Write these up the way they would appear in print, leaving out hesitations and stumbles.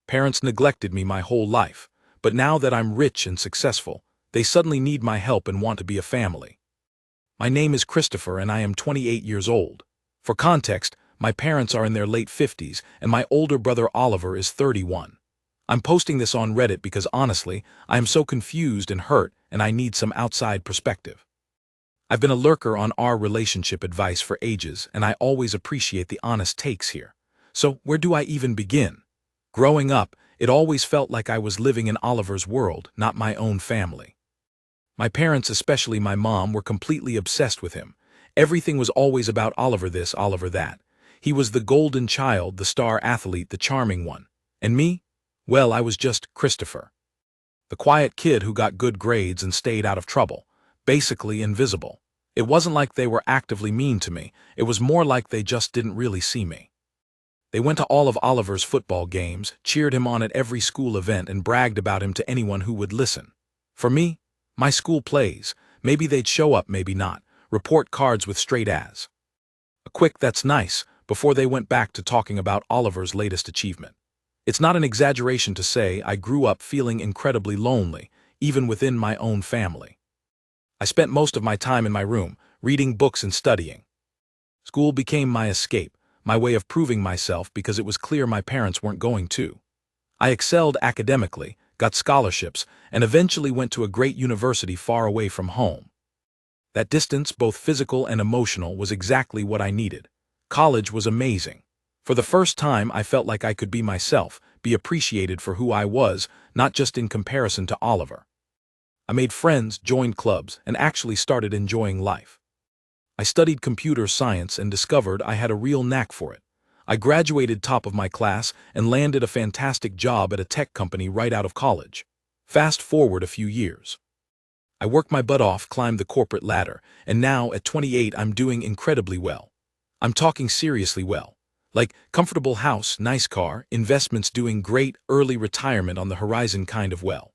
Parents neglected me my whole life, but now that I'm rich and successful, they suddenly need my help and want to be a family. My name is Christopher and I am 28 years old. For context, my parents are in their late 50s and my older brother Oliver is 31. I'm posting this on Reddit because honestly, I am so confused and hurt and I need some outside perspective. I've been a lurker on our relationship advice for ages and I always appreciate the honest takes here. So where do I even begin? Growing up, it always felt like I was living in Oliver's world, not my own family. My parents, especially my mom, were completely obsessed with him. Everything was always about Oliver this, Oliver that. He was the golden child, the star athlete, the charming one. And me? Well, I was just Christopher. The quiet kid who got good grades and stayed out of trouble. Basically invisible. It wasn't like they were actively mean to me, it was more like they just didn't really see me. They went to all of Oliver's football games, cheered him on at every school event and bragged about him to anyone who would listen. For me, my school plays, maybe they'd show up, maybe not, report cards with straight as. A quick "that's nice" before they went back to talking about Oliver's latest achievement. It's not an exaggeration to say I grew up feeling incredibly lonely, even within my own family. I spent most of my time in my room, reading books and studying. School became my escape, my way of proving myself because it was clear my parents weren't going to. I excelled academically, got scholarships, and eventually went to a great university far away from home. That distance, both physical and emotional, was exactly what I needed. College was amazing. For the first time, I felt like I could be myself, be appreciated for who I was, not just in comparison to Oliver. I made friends, joined clubs, and actually started enjoying life. I studied computer science and discovered I had a real knack for it. I graduated top of my class and landed a fantastic job at a tech company right out of college. Fast forward a few years. I worked my butt off, climbed the corporate ladder, and now at 28 I'm doing incredibly well. I'm talking seriously well. Like comfortable house, nice car, investments doing great, early retirement on the horizon kind of well.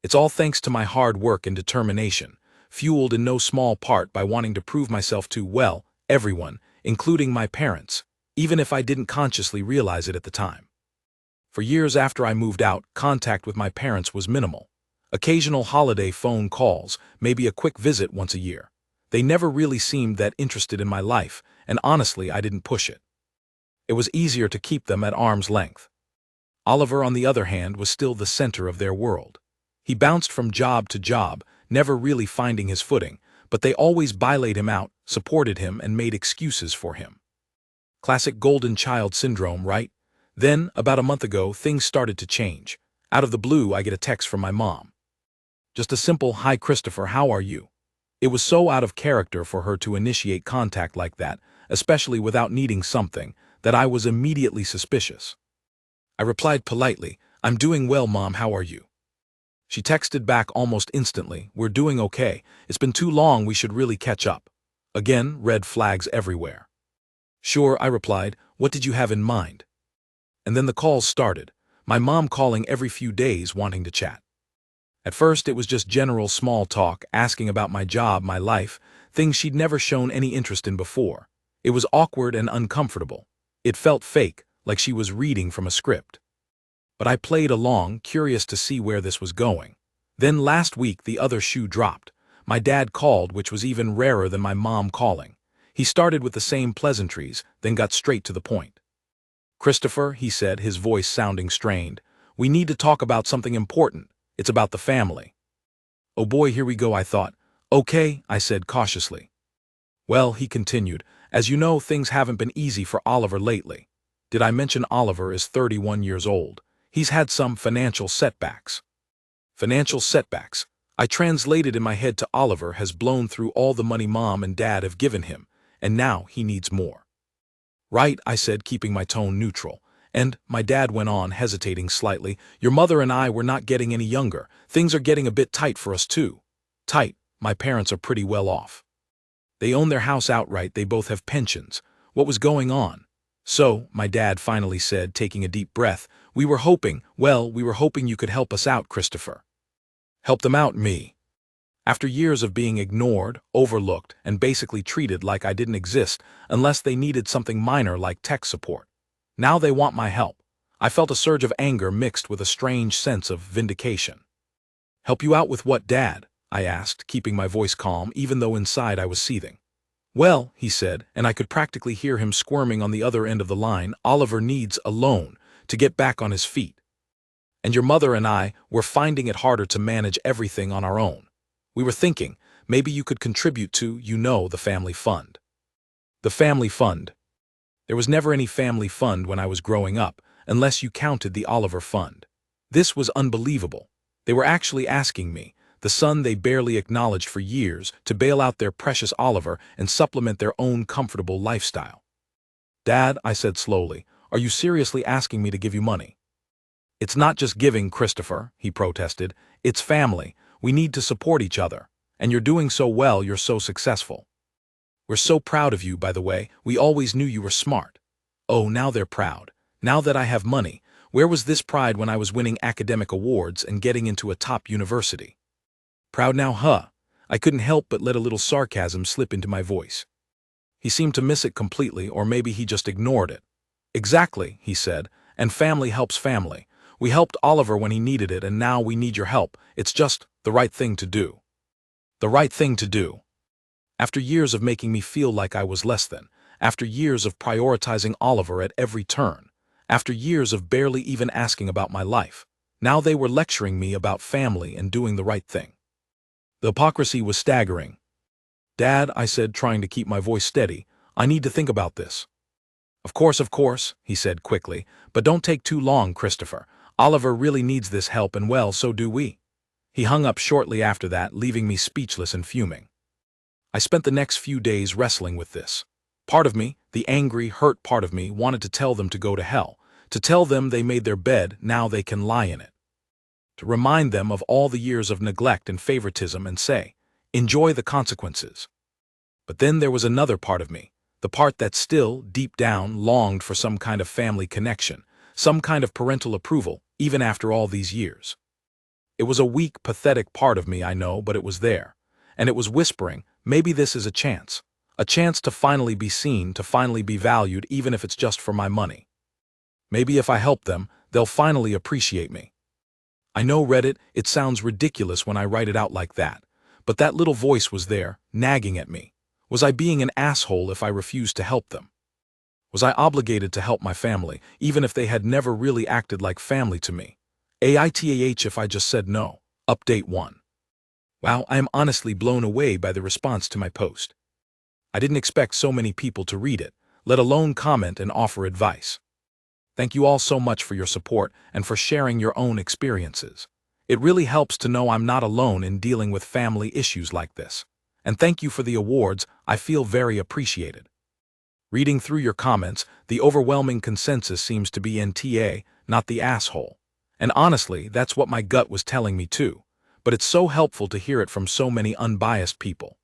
It's all thanks to my hard work and determination, fueled in no small part by wanting to prove myself to, well, everyone, including my parents, even if I didn't consciously realize it at the time. For years after I moved out, contact with my parents was minimal. Occasional holiday phone calls, maybe a quick visit once a year. They never really seemed that interested in my life, and honestly, I didn't push it. It was easier to keep them at arm's length. Oliver, on the other hand, was still the center of their world. He bounced from job to job, never really finding his footing, but they always bailated him out, supported him, and made excuses for him. Classic golden child syndrome, right? Then, about a month ago, things started to change. Out of the blue, I get a text from my mom. Just a simple, "Hi Christopher, how are you?" It was so out of character for her to initiate contact like that, especially without needing something, that I was immediately suspicious. I replied politely, "I'm doing well, Mom, how are you?" She texted back almost instantly, "We're doing okay. It's been too long, we should really catch up." Again, red flags everywhere. "Sure," I replied, "what did you have in mind?" And then the calls started, my mom calling every few days wanting to chat. At first it was just general small talk, asking about my job, my life, things she'd never shown any interest in before. It was awkward and uncomfortable. It felt fake, like she was reading from a script. But I played along, curious to see where this was going. Then last week the other shoe dropped. My dad called, which was even rarer than my mom calling. He started with the same pleasantries, then got straight to the point. "Christopher," he said, his voice sounding strained, "we need to talk about something important. It's about the family." Oh boy, here we go, I thought. "Okay," I said cautiously. "Well," he continued, "as you know, things haven't been easy for Oliver lately. Did I mention Oliver is 31 years old? He's had some financial setbacks." Financial setbacks. I translated in my head to Oliver has blown through all the money Mom and Dad have given him, and now he needs more. "Right," I said, keeping my tone neutral. "And," my dad went on, hesitating slightly, "your mother and I were not getting any younger. Things are getting a bit tight for us too." Tight. My parents are pretty well off. They own their house outright, they both have pensions. What was going on? "So," my dad finally said, taking a deep breath, we were hoping you could help us out, Christopher." Help them out, me. After years of being ignored, overlooked, and basically treated like I didn't exist unless they needed something minor like tech support. Now they want my help. I felt a surge of anger mixed with a strange sense of vindication. "Help you out with what, Dad?" I asked, keeping my voice calm even though inside I was seething. "Well," he said, and I could practically hear him squirming on the other end of the line, "Oliver needs a loan to get back on his feet. And your mother and I were finding it harder to manage everything on our own. We were thinking, maybe you could contribute to, the family fund." The family fund. There was never any family fund when I was growing up, unless you counted the Oliver fund. This was unbelievable. They were actually asking me, the son they barely acknowledged for years, to bail out their precious Oliver and supplement their own comfortable lifestyle. "Dad," I said slowly, "are you seriously asking me to give you money?" "It's not just giving, Christopher," he protested. "It's family. We need to support each other. And you're doing so well, you're so successful. We're so proud of you, by the way. We always knew you were smart." Oh, now they're proud. Now that I have money. Where was this pride when I was winning academic awards and getting into a top university? Proud now, huh? I couldn't help but let a little sarcasm slip into my voice. He seemed to miss it completely, or maybe he just ignored it. "Exactly," he said, "and family helps family. We helped Oliver when he needed it, and now we need your help. It's just the right thing to do." The right thing to do. After years of making me feel like I was less than, after years of prioritizing Oliver at every turn, after years of barely even asking about my life, now they were lecturing me about family and doing the right thing. The hypocrisy was staggering. "Dad," I said, trying to keep my voice steady, "I need to think about this." Of course," he said quickly, "but don't take too long, Christopher. Oliver really needs this help, and well, so do we." He hung up shortly after that, leaving me speechless and fuming. I spent the next few days wrestling with this. Part of me, the angry, hurt part of me, wanted to tell them to go to hell, to tell them they made their bed, now they can lie in it. To remind them of all the years of neglect and favoritism and say, enjoy the consequences. But then there was another part of me, the part that still, deep down, longed for some kind of family connection, some kind of parental approval, even after all these years. It was a weak, pathetic part of me, I know, but it was there. And it was whispering, maybe this is a chance to finally be seen, to finally be valued, even if it's just for my money. Maybe if I help them, they'll finally appreciate me. I know, Reddit, it sounds ridiculous when I write it out like that, but that little voice was there, nagging at me. Was I being an asshole if I refused to help them? Was I obligated to help my family, even if they had never really acted like family to me? AITAH if I just said no. Update 1. Wow, I am honestly blown away by the response to my post. I didn't expect so many people to read it, let alone comment and offer advice. Thank you all so much for your support and for sharing your own experiences. It really helps to know I'm not alone in dealing with family issues like this. And thank you for the awards, I feel very appreciated. Reading through your comments, the overwhelming consensus seems to be NTA, not the asshole. And honestly, that's what my gut was telling me too. But it's so helpful to hear it from so many unbiased people.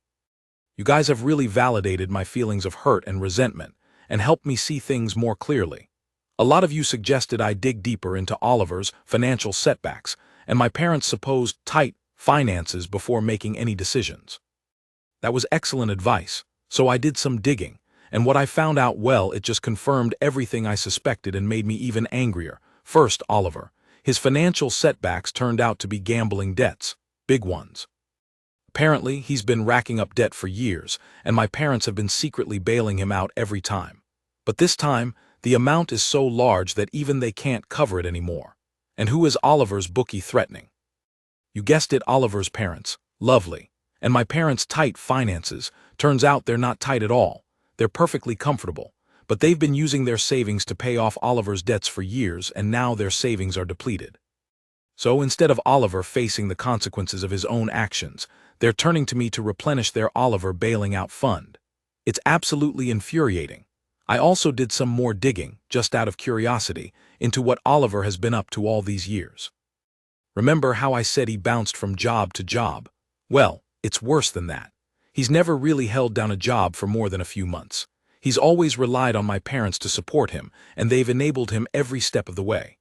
You guys have really validated my feelings of hurt and resentment, and helped me see things more clearly. A lot of you suggested I dig deeper into Oliver's financial setbacks, and my parents' supposed tight finances before making any decisions. That was excellent advice, so I did some digging, and what I found out, well, it just confirmed everything I suspected and made me even angrier. First, Oliver. His financial setbacks turned out to be gambling debts, big ones. Apparently, he's been racking up debt for years, and my parents have been secretly bailing him out every time. But this time, the amount is so large that even they can't cover it anymore. And who is Oliver's bookie threatening? You guessed it, Oliver's parents. Lovely. And my parents' tight finances. Turns out they're not tight at all. They're perfectly comfortable. But they've been using their savings to pay off Oliver's debts for years, and now their savings are depleted. So instead of Oliver facing the consequences of his own actions, they're turning to me to replenish their Oliver bailing out fund. It's absolutely infuriating. I also did some more digging, just out of curiosity, into what Oliver has been up to all these years. Remember how I said he bounced from job to job? Well, it's worse than that. He's never really held down a job for more than a few months. He's always relied on my parents to support him, and they've enabled him every step of the way.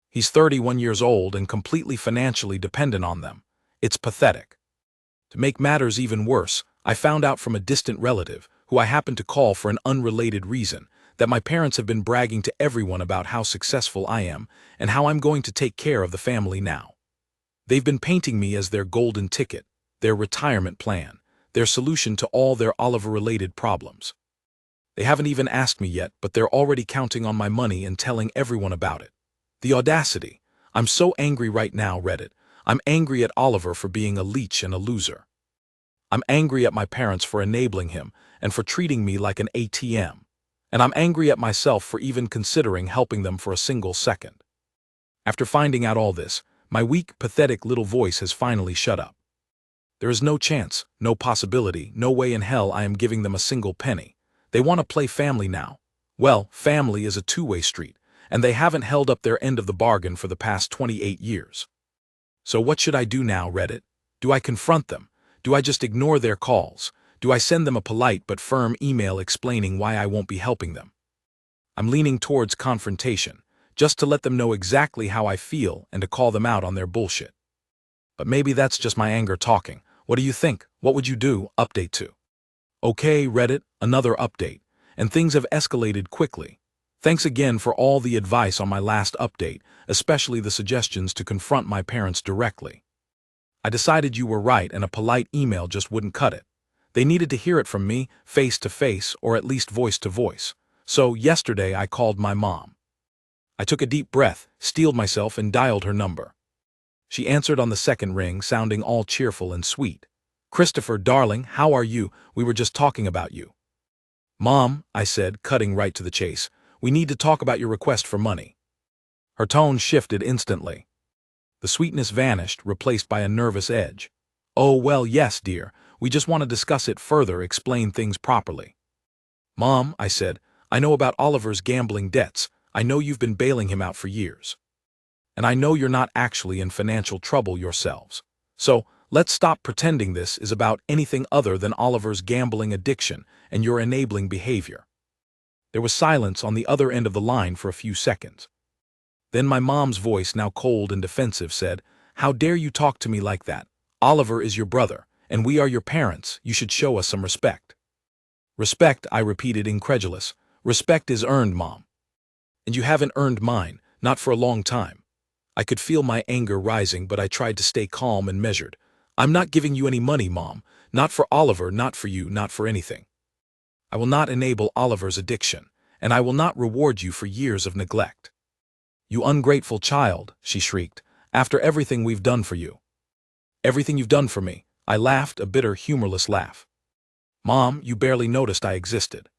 He's 31 years old and completely financially dependent on them. It's pathetic. To make matters even worse, I found out from a distant relative, who I happened to call for an unrelated reason, that my parents have been bragging to everyone about how successful I am and how I'm going to take care of the family now. They've been painting me as their golden ticket, their retirement plan, their solution to all their Oliver-related problems. They haven't even asked me yet, but they're already counting on my money and telling everyone about it. The audacity. I'm so angry right now, Reddit. I'm angry at Oliver for being a leech and a loser. I'm angry at my parents for enabling him and for treating me like an ATM. And I'm angry at myself for even considering helping them for a single second. After finding out all this, my weak, pathetic little voice has finally shut up. There is no chance, no possibility, no way in hell I am giving them a single penny. They want to play family now. Well, family is a two-way street, and they haven't held up their end of the bargain for the past 28 years. So what should I do now, Reddit? Do I confront them? Do I just ignore their calls? Do I send them a polite but firm email explaining why I won't be helping them? I'm leaning towards confrontation, just to let them know exactly how I feel and to call them out on their bullshit. But maybe that's just my anger talking. What do you think? What would you do? Update 2. Okay, Reddit, another update, and things have escalated quickly. Thanks again for all the advice on my last update, especially the suggestions to confront my parents directly. I decided you were right and a polite email just wouldn't cut it. They needed to hear it from me, face to face, or at least voice to voice. So yesterday I called my mom. I took a deep breath, steeled myself, and dialed her number. She answered on the second ring, sounding all cheerful and sweet. "Christopher, darling, how are you? We were just talking about you." "Mom," I said, cutting right to the chase, "we need to talk about your request for money." Her tone shifted instantly. The sweetness vanished, replaced by a nervous edge. "Oh, well, yes, dear. We just want to discuss it further, explain things properly." "Mom," I said, "I know about Oliver's gambling debts. I know you've been bailing him out for years. And I know you're not actually in financial trouble yourselves. So, let's stop pretending this is about anything other than Oliver's gambling addiction and your enabling behavior." There was silence on the other end of the line for a few seconds. Then my mom's voice, now cold and defensive, said, "How dare you talk to me like that? Oliver is your brother, and we are your parents. You should show us some respect." "Respect," I repeated, incredulous. "Respect is earned, Mom. And you haven't earned mine, not for a long time." I could feel my anger rising, but I tried to stay calm and measured. "I'm not giving you any money, Mom. Not for Oliver, not for you, not for anything. I will not enable Oliver's addiction, and I will not reward you for years of neglect." "You ungrateful child," she shrieked, "after everything we've done for you." "Everything you've done for me," I laughed, a bitter, humorless laugh. "Mom, you barely noticed I existed.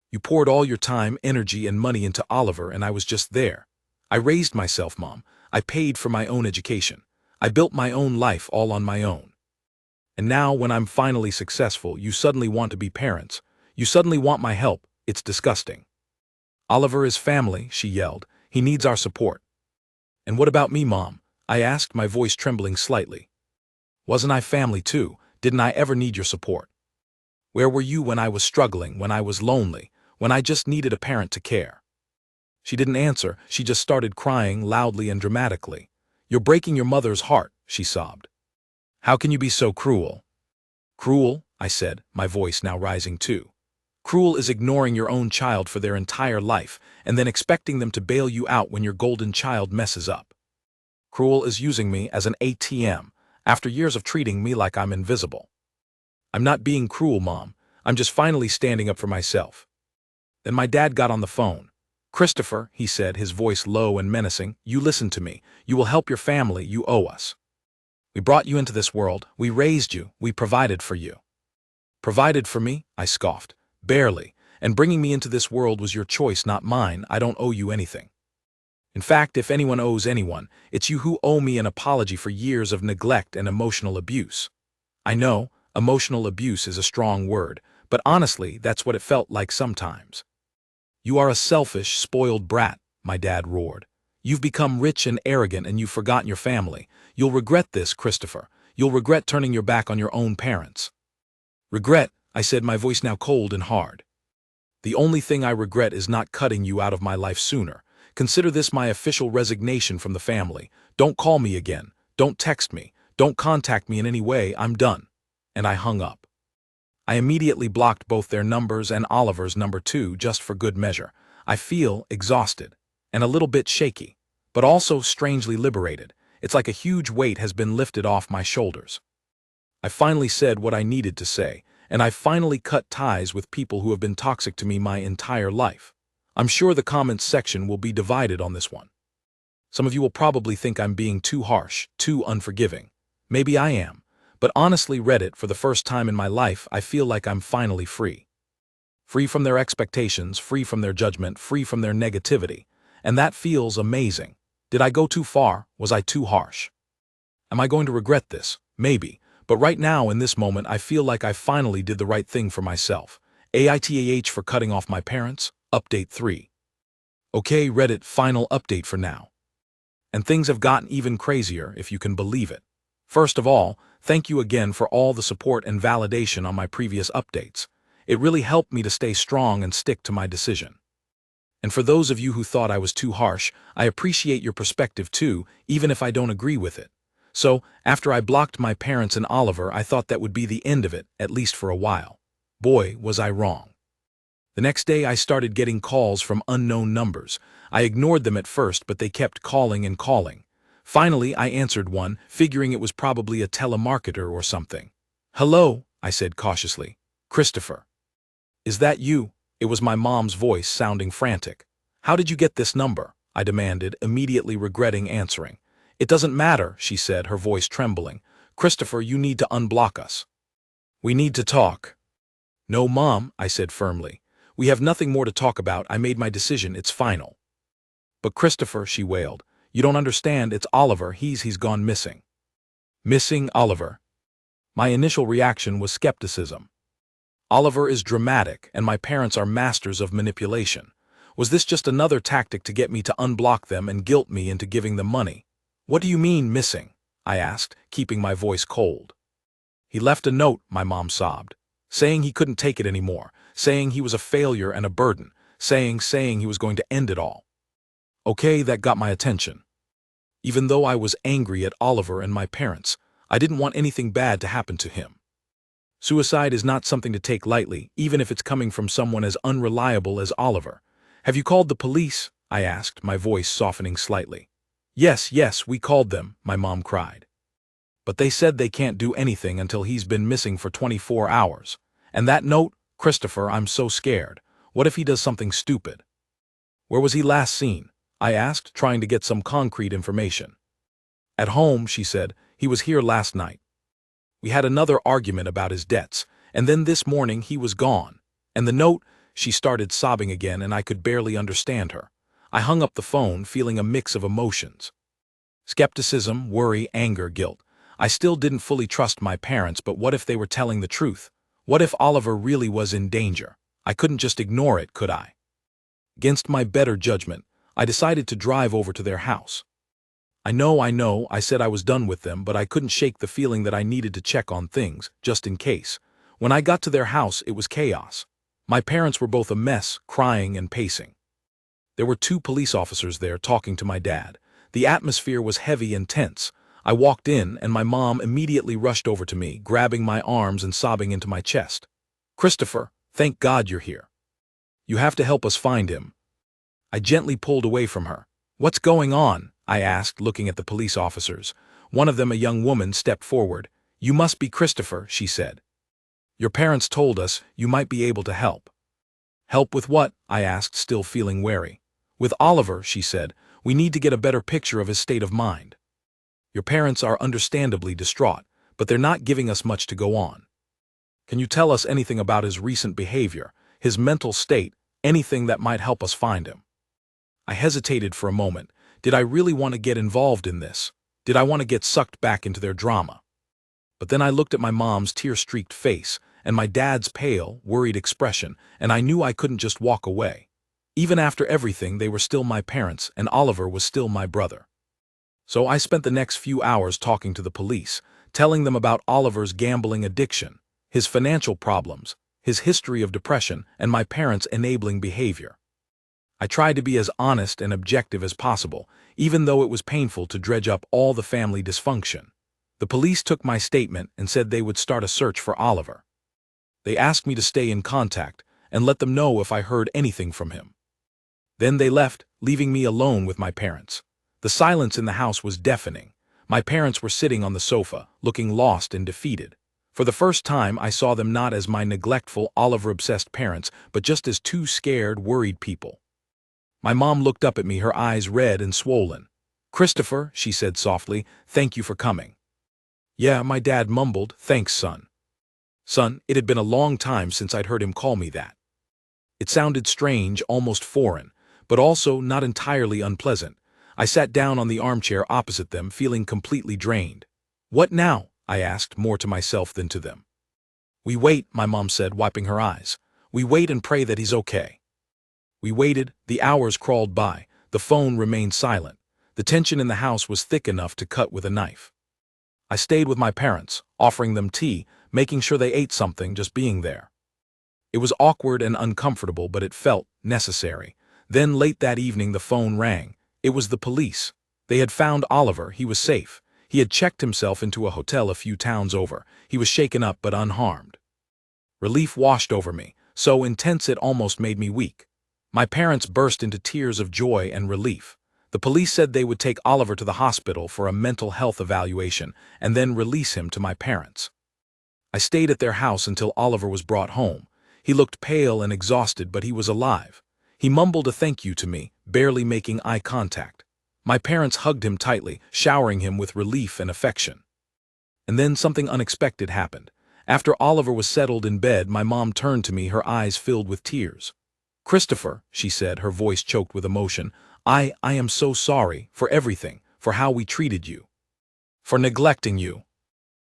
You poured all your time, energy, and money into Oliver, and I was just there. I raised myself, Mom. I paid for my own education. I built my own life all on my own. And now, when I'm finally successful, you suddenly want to be parents. You suddenly want my help. It's disgusting." "Oliver is family," she yelled. "He needs our support." "And what about me, Mom?" I asked, my voice trembling slightly. "Wasn't I family too? Didn't I ever need your support? Where were you when I was struggling, when I was lonely, when I just needed a parent to care?" She didn't answer. She just started crying loudly and dramatically. "You're breaking your mother's heart," she sobbed. "How can you be so cruel?" "Cruel," I said, my voice now rising too. "Cruel is ignoring your own child for their entire life and then expecting them to bail you out when your golden child messes up. Cruel is using me as an ATM after years of treating me like I'm invisible. I'm not being cruel, Mom. I'm just finally standing up for myself." Then my dad got on the phone. "Christopher," he said, his voice low and menacing, "you listen to me. You will help your family. You owe us. We brought you into this world. We raised you. We provided for you." "Provided for me?" I scoffed. "Barely. And bringing me into this world was your choice, not mine. I don't owe you anything. In fact, if anyone owes anyone, it's you who owe me an apology for years of neglect and emotional abuse." I know, emotional abuse is a strong word, but honestly, that's what it felt like sometimes. "You are a selfish, spoiled brat," my dad roared. "You've become rich and arrogant and you've forgotten your family. You'll regret this, Christopher. You'll regret turning your back on your own parents." "Regret," I said, my voice now cold and hard. "The only thing I regret is not cutting you out of my life sooner. Consider this my official resignation from the family. Don't call me again. Don't text me. Don't contact me in any way. I'm done." And I hung up. I immediately blocked both their numbers and Oliver's number too, just for good measure. I feel exhausted and a little bit shaky, but also strangely liberated. It's like a huge weight has been lifted off my shoulders. I finally said what I needed to say, and I finally cut ties with people who have been toxic to me my entire life. I'm sure the comments section will be divided on this one. Some of you will probably think I'm being too harsh, too unforgiving. Maybe I am, but honestly, Reddit, for the first time in my life, I feel like I'm finally free. Free from their expectations, free from their judgment, free from their negativity. And that feels amazing. Did I go too far? Was I too harsh? Am I going to regret this? Maybe. But right now, in this moment, I feel like I finally did the right thing for myself. AITAH for cutting off my parents. Update 3. Okay, Reddit, final update for now. And things have gotten even crazier, if you can believe it. First of all, thank you again for all the support and validation on my previous updates. It really helped me to stay strong and stick to my decision. And for those of you who thought I was too harsh, I appreciate your perspective too, even if I don't agree with it. So, after I blocked my parents and Oliver, I thought that would be the end of it, at least for a while. Boy, was I wrong. The next day I started getting calls from unknown numbers. I ignored them at first, but they kept calling and calling. Finally, I answered one, figuring it was probably a telemarketer or something. "Hello," I said cautiously. "Christopher. Is that you?" It was my mom's voice, sounding frantic. "How did you get this number?" I demanded, immediately regretting answering. "It doesn't matter," she said, her voice trembling. "Christopher, you need to unblock us. We need to talk." "No, Mom," I said firmly. "We have nothing more to talk about. I made my decision. It's final." "But Christopher," she wailed, "you don't understand. It's Oliver. He's gone missing." "Missing Oliver?" My initial reaction was skepticism. Oliver is dramatic, and my parents are masters of manipulation. Was this just another tactic to get me to unblock them and guilt me into giving them money? "What do you mean, missing?" I asked, keeping my voice cold. "He left a note," my mom sobbed, "saying he couldn't take it anymore, saying he was a failure and a burden, saying he was going to end it all." Okay, that got my attention. Even though I was angry at Oliver and my parents, I didn't want anything bad to happen to him. Suicide is not something to take lightly, even if it's coming from someone as unreliable as Oliver. "Have you called the police?" I asked, my voice softening slightly. Yes, we called them," my mom cried. "But they said they can't do anything until he's been missing for 24 hours. And that note, Christopher, I'm so scared. What if he does something stupid?" "Where was he last seen?" I asked, trying to get some concrete information. "At home," she said. "He was here last night. We had another argument about his debts, and then this morning he was gone. And the note," she started sobbing again, and I could barely understand her. I hung up the phone, feeling a mix of emotions. Skepticism, worry, anger, guilt. I still didn't fully trust my parents, but what if they were telling the truth? What if Oliver really was in danger? I couldn't just ignore it, could I? Against my better judgment, I decided to drive over to their house. I know, I said I was done with them, but I couldn't shake the feeling that I needed to check on things, just in case. When I got to their house, it was chaos. My parents were both a mess, crying and pacing. There were 2 police officers there talking to my dad. The atmosphere was heavy and tense. I walked in, and my mom immediately rushed over to me, grabbing my arms and sobbing into my chest. "Christopher, thank God you're here. You have to help us find him." I gently pulled away from her. "What's going on?" I asked, looking at the police officers. One of them, a young woman, stepped forward. "You must be Christopher," she said. "Your parents told us you might be able to help." "Help with what?" I asked, still feeling wary. "With Oliver," she said. "We need to get a better picture of his state of mind. Your parents are understandably distraught, but they're not giving us much to go on. Can you tell us anything about his recent behavior, his mental state, anything that might help us find him?" I hesitated for a moment. Did I really want to get involved in this? Did I want to get sucked back into their drama? But then I looked at my mom's tear-streaked face and my dad's pale, worried expression, and I knew I couldn't just walk away. Even after everything, they were still my parents, and Oliver was still my brother. So I spent the next few hours talking to the police, telling them about Oliver's gambling addiction, his financial problems, his history of depression, and my parents' enabling behavior. I tried to be as honest and objective as possible, even though it was painful to dredge up all the family dysfunction. The police took my statement and said they would start a search for Oliver. They asked me to stay in contact and let them know if I heard anything from him. Then they left, leaving me alone with my parents. The silence in the house was deafening. My parents were sitting on the sofa, looking lost and defeated. For the first time, I saw them not as my neglectful, Oliver-obsessed parents, but just as two scared, worried people. My mom looked up at me, her eyes red and swollen. "Christopher," she said softly, "thank you for coming." "Yeah," my dad mumbled, "thanks, son." Son, it had been a long time since I'd heard him call me that. It sounded strange, almost foreign, but also not entirely unpleasant. I sat down on the armchair opposite them, feeling completely drained. "What now?" I asked, more to myself than to them. "We wait," my mom said, wiping her eyes. "We wait and pray that he's okay." We waited, the hours crawled by, the phone remained silent. The tension in the house was thick enough to cut with a knife. I stayed with my parents, offering them tea, making sure they ate something, just being there. It was awkward and uncomfortable, but it felt necessary. Then late that evening the phone rang. It was the police. They had found Oliver, he was safe. He had checked himself into a hotel a few towns over. He was shaken up but unharmed. Relief washed over me, so intense it almost made me weak. My parents burst into tears of joy and relief. The police said they would take Oliver to the hospital for a mental health evaluation and then release him to my parents. I stayed at their house until Oliver was brought home. He looked pale and exhausted, but he was alive. He mumbled a thank you to me, barely making eye contact. My parents hugged him tightly, showering him with relief and affection. And then something unexpected happened. After Oliver was settled in bed, my mom turned to me, her eyes filled with tears. "Christopher," she said, her voice choked with emotion, I am so sorry for everything, for how we treated you, for neglecting you,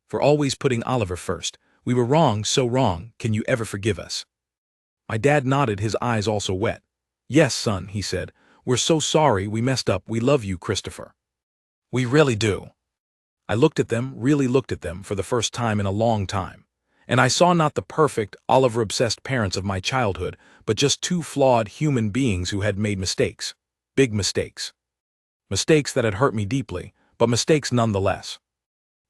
for always putting Oliver first. We were wrong, so wrong. Can you ever forgive us?" My dad nodded, his eyes also wet. "Yes, son," he said. "We're so sorry, we messed up. We love you, Christopher. We really do." I looked at them, really looked at them, for the first time in a long time. And I saw not the perfect, Oliver-obsessed parents of my childhood, but just two flawed human beings who had made mistakes. Big mistakes. Mistakes that had hurt me deeply, but mistakes nonetheless.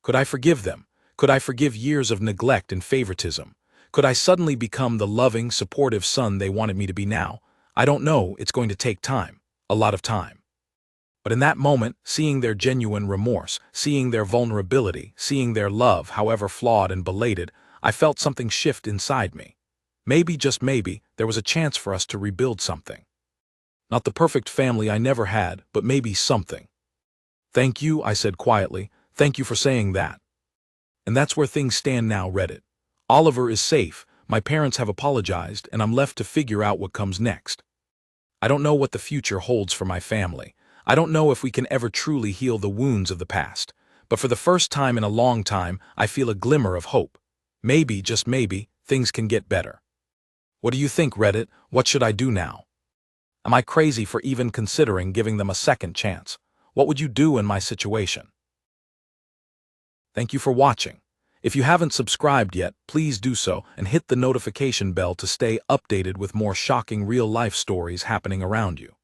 Could I forgive them? Could I forgive years of neglect and favoritism? Could I suddenly become the loving, supportive son they wanted me to be now? I don't know, it's going to take time. A lot of time. But in that moment, seeing their genuine remorse, seeing their vulnerability, seeing their love, however flawed and belated, I felt something shift inside me. Maybe, just maybe, there was a chance for us to rebuild something. Not the perfect family I never had, but maybe something. "Thank you," I said quietly. "Thank you for saying that." And that's where things stand now, Reddit. Oliver is safe, my parents have apologized, and I'm left to figure out what comes next. I don't know what the future holds for my family. I don't know if we can ever truly heal the wounds of the past. But for the first time in a long time, I feel a glimmer of hope. Maybe, just maybe, things can get better. What do you think, Reddit? What should I do now? Am I crazy for even considering giving them a second chance? What would you do in my situation? Thank you for watching. If you haven't subscribed yet, please do so and hit the notification bell to stay updated with more shocking real-life stories happening around you.